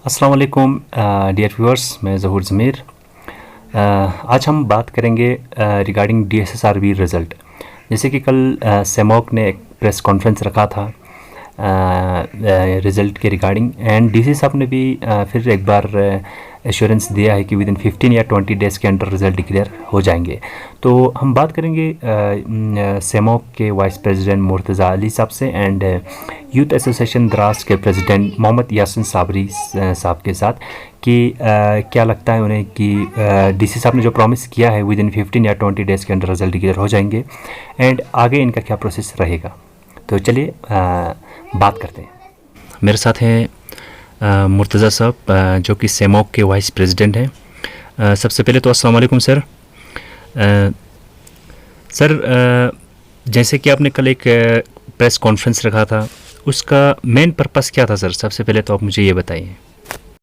अस्सलाम वालेकुम dear viewers, मैं ज़हूर ज़मीर। आज हम बात करेंगे रिगार्डिंग DSSRB रिज़ल्ट। जैसे कि कल सेमॉक ने एक प्रेस कॉन्फ्रेंस रखा था रिज़ल्ट के रिगार्डिंग, एंड DC साहब ने भी फिर एक बार एश्योरेंस दिया है कि विद इन 15 या 20 डेज़ के अंदर रिज़ल्ट डिक्लेयर हो जाएंगे। तो हम बात करेंगे सेमॉक के वाइस प्रेसिडेंट मुर्तज़ा अली साहब से एंड यूथ एसोसिएशन द्रास के प्रेसिडेंट मोहम्मद यासिन साबरी साहब के साथ कि क्या लगता है उन्हें कि DC साहब ने जो प्रॉमिस किया है विद इन 15 या 20 डेज़ के अंदर रिज़ल्ट डिक्लेयर हो जाएंगे, एंड आगे इनका क्या प्रोसेस रहेगा। तो चलिए बात करते हैं। मेरे साथ हैं मुर्तज़ा साहब जो कि सेमॉक के वाइस प्रेसिडेंट हैं। सबसे पहले तो अस्सलाम वालेकुम सर। सर जैसे कि आपने कल एक प्रेस कॉन्फ्रेंस रखा था, उसका मेन पर्पस क्या था सर? सबसे पहले तो आप मुझे ये बताइए।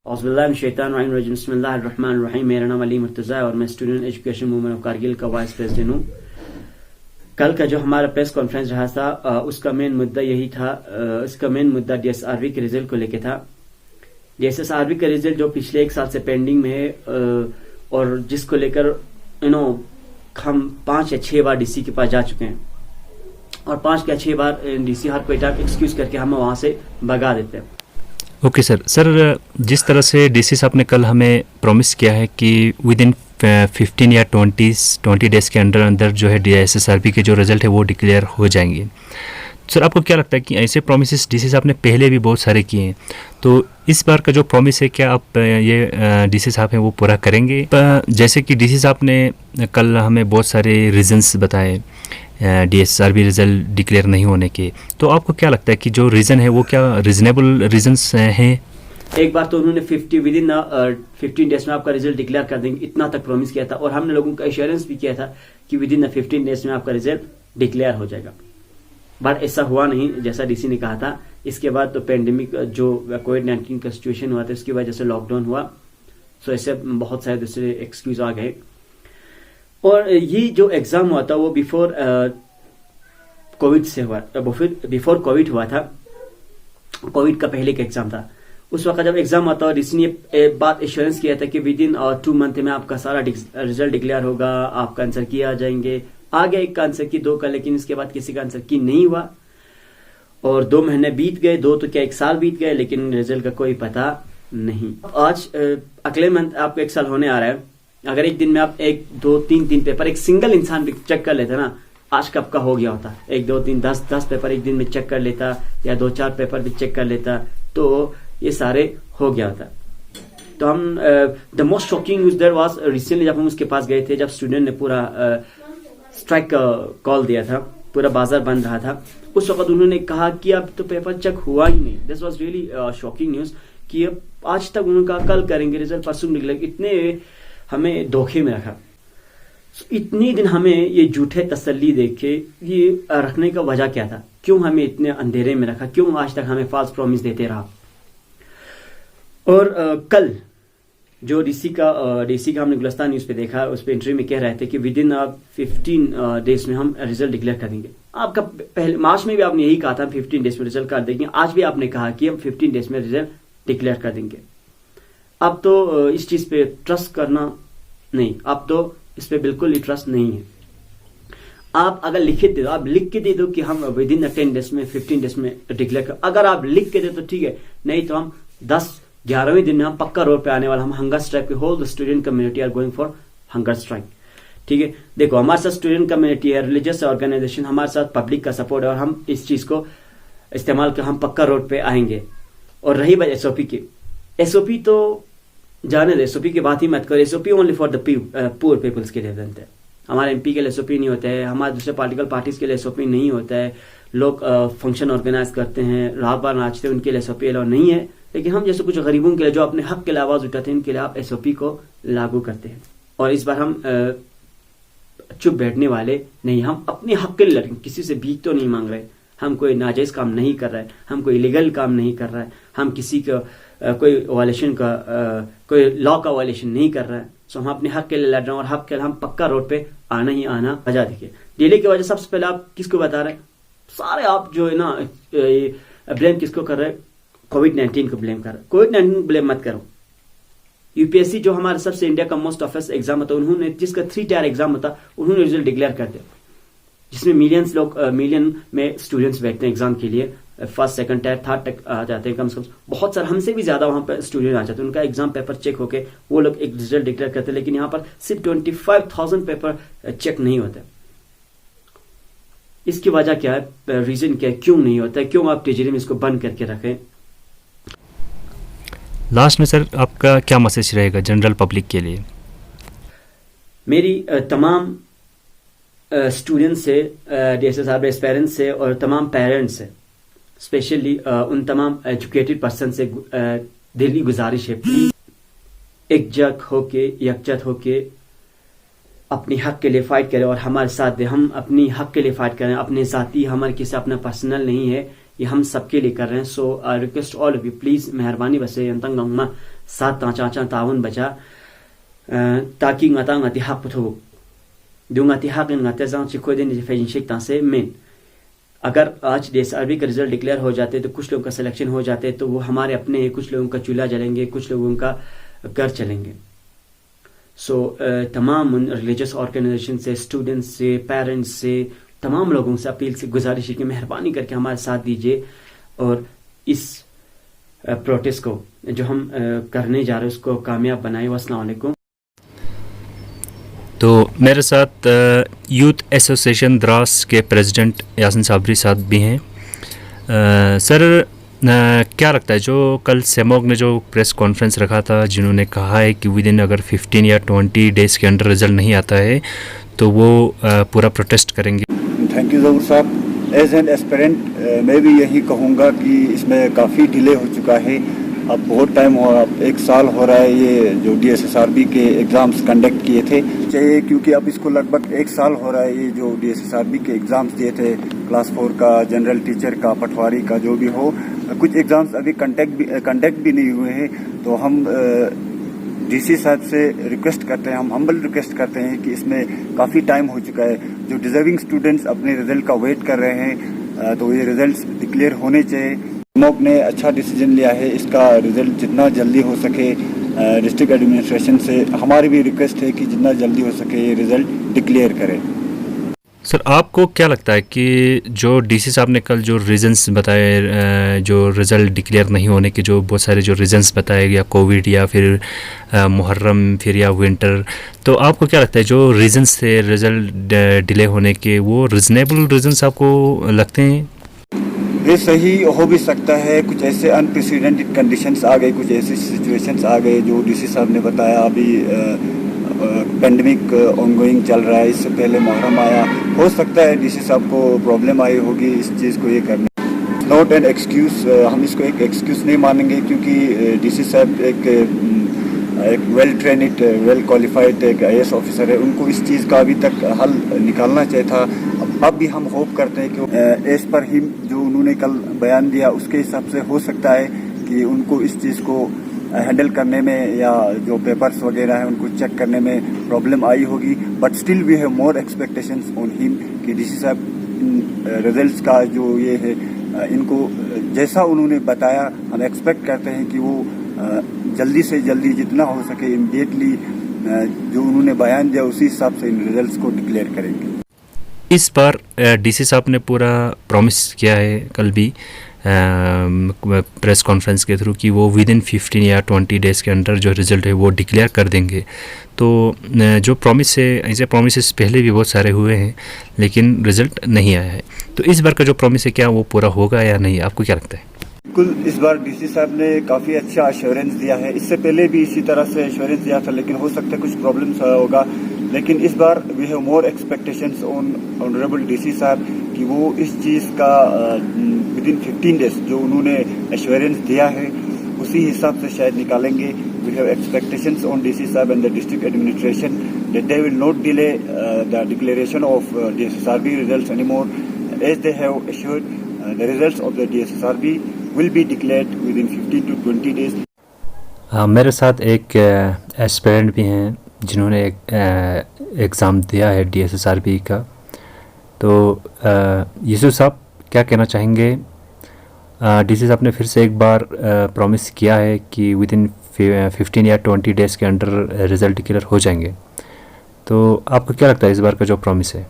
बिस्मिल्लाहिर्रहमानिर्रहीम। मेरा नाम अली मुर्तज़ा है और मैं student education movement of Kargil का वाइस प्रेसिडेंट हूँ। कल का जो हमारा प्रेस कॉन्फ्रेंस रहा था उसका मेन मुद्दा यही था, उसका मेन मुद्दा DSRB के रिजल्ट को लेके था। DSRB का रिजल्ट जो पिछले 1 साल से पेंडिंग में है और जिसको लेकर हम 5 या 6 बार DC के पास जा चुके हैं और 5 या 6 बार DC हर कोई टाइम एक्सक्यूज करके हमें वहां से भगा देते हैं। ओके सर, जिस तरह से DC साहब ने कल हमें प्रॉमिस किया है कि विद इन 15 या 20 डेज़ के अंदर जो है DSSRB के जो रिज़ल्ट है वो डिक्लेयर हो जाएंगे। सर आपको क्या लगता है कि ऐसे प्रॉमिसेस DC साहब ने पहले भी बहुत सारे किए हैं, तो इस बार का जो प्रॉमिस है क्या आप ये DC साहब हैं वो पूरा करेंगे? जैसे कि DC साहब ने कल हमें बहुत सारे रीज़न्स बताए DSSRB रिज़ल्ट डिक्लेयर नहीं होने के, तो आपको क्या लगता है कि जो रीज़न है वो क्या रीज़नेबल रीज़न्स हैं? एक बार तो उन्होंने 15 डेज में आपका रिजल्ट डिक्लेयर कर देंगे, इतना तक प्रॉमिस किया था और हमने लोगों का एश्योरेंस भी किया था कि विद इन 15 डेज में आपका रिजल्ट डिक्लेयर हो जाएगा। बट ऐसा हुआ नहीं जैसा DC ने कहा था। इसके बाद तो पेंडेमिक जो कोविड-19 का सिचुएशन हुआ था उसकी वजह से लॉकडाउन हुआ, सो ऐसे बहुत सारे दूसरे एक्सक्यूज आ गए। और ये जो एग्जाम हुआ था वो बिफोर कोविड से हुआ, बिफोर कोविड हुआ था, कोविड का पहले का एग्जाम था। उस वक्त जब एग्जाम आता और DC ने बात एश्योरेंस किया था कि विद इन 2 मंथ में आपका सारा रिजल्ट डिक्लेयर होगा, आपका आंसर की आ जाएंगे। आ गया एक का आंसर की, 2 का, लेकिन इसके बाद किसी का आंसर की नहीं हुआ और 2 महीने बीत गए, 2 तो क्या 1 साल बीत गए, लेकिन रिजल्ट का कोई पता नहीं। आज अगले मंथ आपको 1 साल होने आ रहा है। अगर एक दिन में आप 1, 2, 3 पेपर एक सिंगल इंसान भी चेक कर लेता ना, आज कब का हो गया होता। 1, 2, 3, 10 पेपर एक दिन में चेक कर लेता या 2-4 पेपर भी चेक कर लेता तो ये सारे हो गया था। तो हम the most shocking news there was recently जब हम उसके पास गए थे, जब स्टूडेंट ने पूरा स्ट्राइक का कॉल दिया था, पूरा बाजार बंद रहा था, उस वक्त उन्होंने कहा कि अब तो पेपर चेक हुआ ही नहीं। This was really shocking news कि अब आज तक उन्होंने कहा कल करेंगे रिजल्ट, परसों निकलेगा। इतने हमें धोखे में रखा। इतने दिन हमें ये झूठे तसल्ली देके ये रखने का वजह क्या था? क्यों हमें इतने अंधेरे में रखा? क्यों आज तक हमें फॉल्स प्रॉमिस देते रहा? और कल जो DC का हमने गुलस्तान न्यूज पे देखा, उस पे इंटरव्यू में कह रहे थे कि विद इन 15 डेज में हम रिजल्ट डिक्लेयर कर देंगे। आपका पहले मार्च में भी आपने यही कहा था 15 डेज में रिजल्ट कर देंगे, आज भी आपने कहा कि हम 15 डेज में रिजल्ट डिक्लेयर कर देंगे। अब तो इस चीज पे ट्रस्ट करना नहीं, अब तो इस पे बिल्कुल ही ट्रस्ट नहीं है। आप अगर लिखित दे दो, आप लिख के दे दो कि हम विद इन 10 डेज में 15 डेज में डिक्लेयर कर, अगर आप लिख के दे तो ठीक है, नहीं तो हम 11वें दिन में हम पक्का रोड पे आने वाला, हम हंगर स्ट्राइक पे, whole the student community are going for hunger strike. ठीक है, देखो हमारे साथ स्टूडेंट कम्युनिटी है, रिलीजियस ऑर्गेनाइजेशन, हमारे साथ पब्लिक का सपोर्ट है और हम इस चीज को इस्तेमाल कर हम पक्का रोड पे आएंगे। और रही बात SOP की, SOP तो जाने दे, SOP की बात ही मत करो। SOP only for the poor peoples के लिए बनते हैं। हमारे MP के लिए SOP नहीं होता है, हमारे दूसरे पॉलिटिकल पार्टीज के लिए SOP नहीं होता है। लोग फंक्शन ऑर्गेनाइज करते हैं, रात बार नाचते हैं, उनके लिए SOP अलाउ नहीं है। लेकिन हम जैसे कुछ गरीबों के लिए जो अपने हक के लिए आवाज उठाते हैं, उनके लिए आप SOP को लागू करते हैं। और इस बार हम चुप बैठने वाले नहीं, हम अपने हक के लिए लड़ेंगे। किसी से भीख तो नहीं मांग रहे, हम कोई नाजायज काम नहीं कर रहे हैं, हम कोई इलीगल काम नहीं कर रहे हैं, हम किसी का कोई वायलेशन का कोई लॉ का वायलेशन नहीं कर रहे हैं। सो हम अपने हक के लिए लड़ रहे हैं और हक के लिए हम पक्का रोड पे आना ही आना। वजह देखिए, डिले की वजह सबसे पहले आप किसको बता रहे हैं? सारे आप जो है ना ब्लेम किसको कर रहे हैं? कोविड-19 को ब्लेम कर रहा है। कोविड-19 को ब्लेम मत करो। यूपीएससी जो हमारा सबसे इंडिया का मोस्ट टफेस्ट एग्जाम होता है, उन्होंने जिसका 3 टायर एग्जाम होता, उन्होंने रिजल्ट डिक्लेयर कर दिया, जिसमें मिलियन में स्टूडेंट्स बैठते हैं एग्जाम के लिए। फर्स्ट, सेकंड टायर, थर्ड तक आ जाते हैं कम से कम। बहुत सारे हमसे भी ज्यादा वहां पर स्टूडेंट आ जाते हैं। उनका एग्जाम पेपर चेक होके वो लोग एक रिजल्ट डिक्लेयर करते हैं, लेकिन यहाँ पर सिर्फ 25,000 पेपर चेक नहीं होते। इसकी वजह क्या है, रीजन क्या है, क्यों नहीं होता है, क्यों आप तिजोरी में इसको बंद करके रखें? लास्ट में सर आपका क्या मैसेज रहेगा जनरल पब्लिक के लिए? मेरी तमाम स्टूडेंट्स से, DSSRB एस्पायरेंट्स से और तमाम पेरेंट्स से, स्पेशली उन तमाम एजुकेटेड पर्सन से दिली गुजारिश है, प्लीज यकजट होके अपने हक के लिए फाइट करें और हमारे साथ दे। हम अपनी हक के लिए फाइट करें, अपने जाती, हमारे किसी अपना पर्सनल नहीं है, ये हम सबके लिए कर रहे हैं। So I request all of you, please मेहरबानी बसे यंतंग साथ चाचा तावन बचा ताकि ngati hak putu do ngati hak ngati zang चिको दिन फेजिन शेख तासे मेन। अगर आज DSRB का रिजल्ट डिक्लेयर हो जाते तो कुछ लोगों का सिलेक्शन हो जाते तो वो हमारे अपने हैं, कुछ लोगों का चूल्हा जलेंगे, कुछ लोगों का घर चलेंगे। सो तमाम रिलीजियस ऑर्गेनाइजेशन से, स्टूडेंट्स से, पेरेंट्स से, तमाम लोगों से अपील से गुजारिश है कि मेहरबानी करके हमारे साथ दीजिए और इस प्रोटेस्ट को जो हम करने जा रहे हैं उसको कामयाब बनाए। अस्सलाम वालेकुम। तो मेरे साथ यूथ एसोसिएशन द्रास के प्रेसिडेंट यासिन साबरी साहब भी हैं। सर क्या लगता है, जो कल सेमोग ने जो प्रेस कॉन्फ्रेंस रखा था, जिन्होंने कहा है कि विद इन अगर 15 या 20 डेज़ के अंदर रिज़ल्ट नहीं आता है तो वो पूरा प्रोटेस्ट करेंगे? थैंक यू ज़हूर साहब। एज एन एस्पिरेंट मैं भी यही कहूँगा कि इसमें काफ़ी डिले हो चुका है। अब बहुत टाइम हो, अब 1 साल हो रहा है ये जो DSSRB के एग्ज़ाम्स कंडक्ट किए थे चाहिए, क्योंकि अब इसको लगभग 1 साल हो रहा है ये जो DSSRB के एग्ज़ाम्स दिए थे, क्लास 4 का, जनरल टीचर का, पटवारी का, जो भी हो। कुछ एग्ज़ाम्स अभी कंडक्ट भी नहीं हुए हैं। तो हम DC साहब से रिक्वेस्ट करते हैं, हम हम्बल रिक्वेस्ट करते हैं कि इसमें काफ़ी टाइम हो चुका है। जो डिजर्विंग स्टूडेंट्स अपने रिजल्ट का वेट कर रहे हैं, तो ये रिजल्ट्स डिक्लेयर होने चाहिए। सेमोग ने अच्छा डिसीजन लिया है, इसका रिजल्ट जितना जल्दी हो सके डिस्ट्रिक्ट एडमिनिस्ट्रेशन से हमारी भी रिक्वेस्ट है कि जितना जल्दी हो सके ये रिजल्ट डिक्लेयर करें। सर आपको क्या लगता है कि जो DC साहब ने कल जो रीज़न्स बताए, जो रिज़ल्ट डिक्लेयर नहीं होने के जो बहुत सारे जो रीज़न्स बताए, या कोविड या फिर मुहर्रम फिर या विंटर, तो आपको क्या लगता है जो रीज़न्स थे रिज़ल्ट डिले होने के, वो रीज़नेबल रीज़न्स आपको लगते हैं? ये सही हो भी सकता है, कुछ ऐसे अनप्रेसिडेंटेड कंडीशंस आ गए, कुछ ऐसी सिचुएशंस आ गए जो DC साहब ने बताया। अभी पेंडेमिक ऑनगोइंग चल रहा है, इससे पहले मुहर्रम आया, हो सकता है DC साहब को प्रॉब्लम आई होगी इस चीज़ को ये करने। नॉट एन एक्सक्यूज़, हम इसको एक एक्सक्यूज़ नहीं मानेंगे, क्योंकि DC साहब एक वेल ट्रेनिड, वेल क्वालिफाइड एक IAS ऑफिसर है, उनको इस चीज़ का अभी तक हल निकालना चाहिए था। अब भी हम होप करते हैं कि एज पर हिम जो उन्होंने कल बयान दिया उसके हिसाब से हो सकता है कि उनको इस चीज़ को हैंडल करने में या जो पेपर्स वगैरह हैं उनको चेक करने में प्रॉब्लम आई होगी। But still we have more expectations on him कि DC साहब रिजल्ट्स का जो ये है, इनको जैसा उन्होंने बताया, हम एक्सपेक्ट करते हैं कि वो जल्दी से जल्दी जितना हो सके इमीडिएटली जो उन्होंने बयान दिया उसी हिसाब से इन रिजल्ट्स को डिक्लेयर करेंगे। इस बार DC साहब ने पूरा प्रॉमिस किया है कल भी प्रेस कॉन्फ्रेंस के थ्रू कि वो विद इन 15 या 20 डेज़ के अंदर जो रिज़ल्ट है वो डिक्लेयर कर देंगे। तो जो प्रॉमिस है, ऐसे प्रॉमिसेस पहले भी बहुत सारे हुए हैं लेकिन रिज़ल्ट नहीं आया है, तो इस बार का जो प्रॉमिस है क्या वो पूरा होगा या नहीं, आपको क्या लगता है? बिल्कुल, इस बार DC साहब ने काफ़ी अच्छा एश्योरेंस दिया है। इससे पहले भी इसी तरह से एश्योरेंस दिया था, लेकिन हो सकता है कुछ प्रॉब्लम्स होगा। लेकिन इस बार we have more expectations on honourable DC साहब कि वो इस चीज़ का विद इन 15 डेज जो उन्होंने एश्योरेंस दिया है उसी हिसाब से शायद निकालेंगे। We have expectations on DC साहब and the district administration that they will not delay the declaration of DSSRB results anymore, as they have assured the results of the DSSRB will be declared within 15 to 20 days. मेरे साथ एक aspirant भी हैं जिन्होंने exam दिया है DSSRB का। तो यूसुफ साहब क्या कहना चाहेंगे डीसी साहब ने फिर से एक बार प्रॉमिस किया है कि विद इन 15 या 20 डेज़ के अंडर रिज़ल्ट डिक्लेयर हो जाएंगे। तो आपको क्या लगता है इस बार का जो प्रॉमिस है?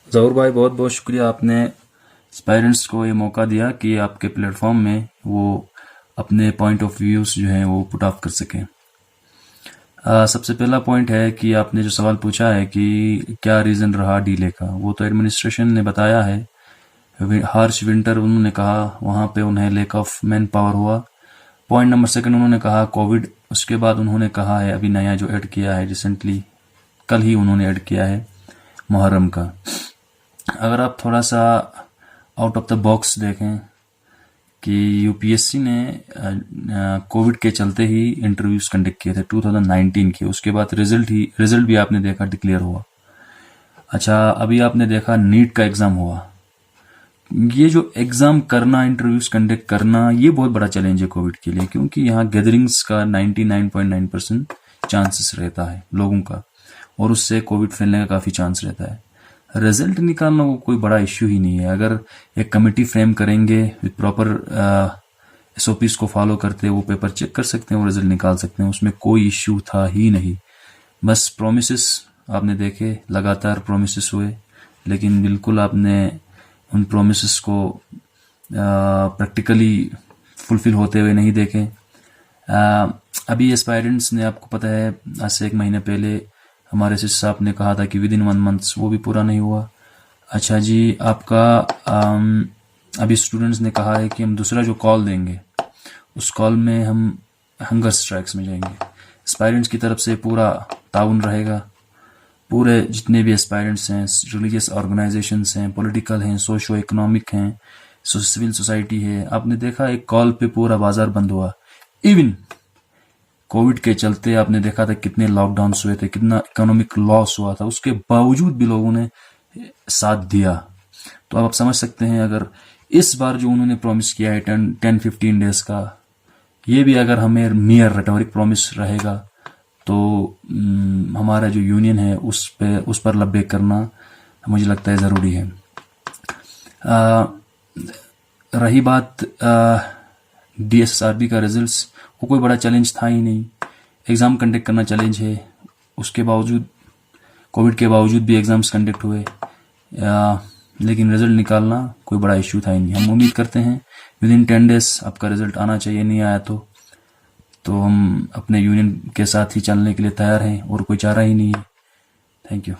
ज़हूर भाई, बहुत बहुत शुक्रिया, आपने एस्पायरेंट्स को ये मौका दिया कि आपके प्लेटफॉर्म में वो अपने पॉइंट ऑफ व्यूज़ जो हैं वो पुट ऑफ कर सकें। सबसे पहला पॉइंट है कि आपने जो सवाल पूछा है कि क्या रीज़न रहा डीले का, वो तो एडमिनिस्ट्रेशन ने बताया है। हार्श विंटर उन्होंने कहा, वहाँ पे उन्हें लैक ऑफ मैन पावर हुआ। पॉइंट नंबर सेकंड उन्होंने कहा कोविड। उसके बाद उन्होंने कहा है अभी नया जो ऐड किया है रिसेंटली, कल ही उन्होंने ऐड किया है मुहर्रम का। अगर आप थोड़ा सा आउट ऑफ द बॉक्स देखें कि यूपीएससी ने कोविड के चलते ही इंटरव्यूज कंडक्ट किए थे 2019 के, उसके बाद रिजल्ट भी आपने देखा डिक्लेयर हुआ। अच्छा, अभी आपने देखा नीट का एग्ज़ाम हुआ। ये जो एग्ज़ाम करना, इंटरव्यूज कंडक्ट करना, ये बहुत बड़ा चैलेंज है कोविड के लिए, क्योंकि यहाँ गैदरिंग्स का 99.9% चांसेस रहता है लोगों का, और उससे कोविड फैलने का काफ़ी चांस रहता है। रिजल्ट निकालना वो कोई बड़ा इश्यू ही नहीं है। अगर एक कमेटी फ्रेम करेंगे विद प्रॉपर एसओपीज को फॉलो करते, वो पेपर चेक कर सकते हैं और रिजल्ट निकाल सकते हैं, उसमें कोई इश्यू था ही नहीं। बस प्रोमिसेस आपने देखे, लगातार प्रोमिसेस हुए, लेकिन बिल्कुल आपने उन प्रोमिसेस को प्रैक्टिकली फुलफिल होते हुए नहीं देखे। अभी एस्पायरेंट्स ने, आपको पता है, आज से 1 महीने पहले हमारे सिस्टर साहब ने कहा था कि विद इन 1 मंथ, वो भी पूरा नहीं हुआ। अच्छा जी, आपका अभी स्टूडेंट्स ने कहा है कि हम दूसरा जो कॉल देंगे, उस कॉल में हम हंगर स्ट्राइक्स में जाएंगे। एस्पायरेंट्स की तरफ से पूरा ताउन रहेगा। पूरे जितने भी एस्पायरेंट्स हैं, रिलीजियस ऑर्गेनाइजेशंस हैं, पॉलिटिकल हैं, सोशो इकोनॉमिक हैं, सिविल सोसाइटी है, आपने देखा एक कॉल पे पूरा बाजार बंद हुआ। इवन कोविड के चलते आपने देखा था कितने लॉकडाउन्स हुए थे, कितना इकोनॉमिक लॉस हुआ था, उसके बावजूद भी लोगों ने साथ दिया। तो अब आप समझ सकते हैं, अगर इस बार जो उन्होंने प्रॉमिस किया है 10-15 डेज का, ये भी अगर हमें मियर रेटोरिक प्रॉमिस रहेगा, तो हमारा जो यूनियन है उस पर लब्बे करना मुझे लगता है ज़रूरी है। रही बात डीएसएसआरबी का रिजल्ट्स, वो कोई बड़ा चैलेंज था ही नहीं। एग्ज़ाम कंडक्ट करना चैलेंज है, उसके बावजूद, कोविड के बावजूद भी एग्ज़ाम्स कंडक्ट हुए, लेकिन रिज़ल्ट निकालना कोई बड़ा इश्यू था ही नहीं। हम उम्मीद करते हैं विद इन 10 डेज आपका रिज़ल्ट आना चाहिए। नहीं आया तो हम अपने यूनियन के साथ ही चलने के लिए तैयार हैं, और कोई चारा ही नहीं है। Thank you.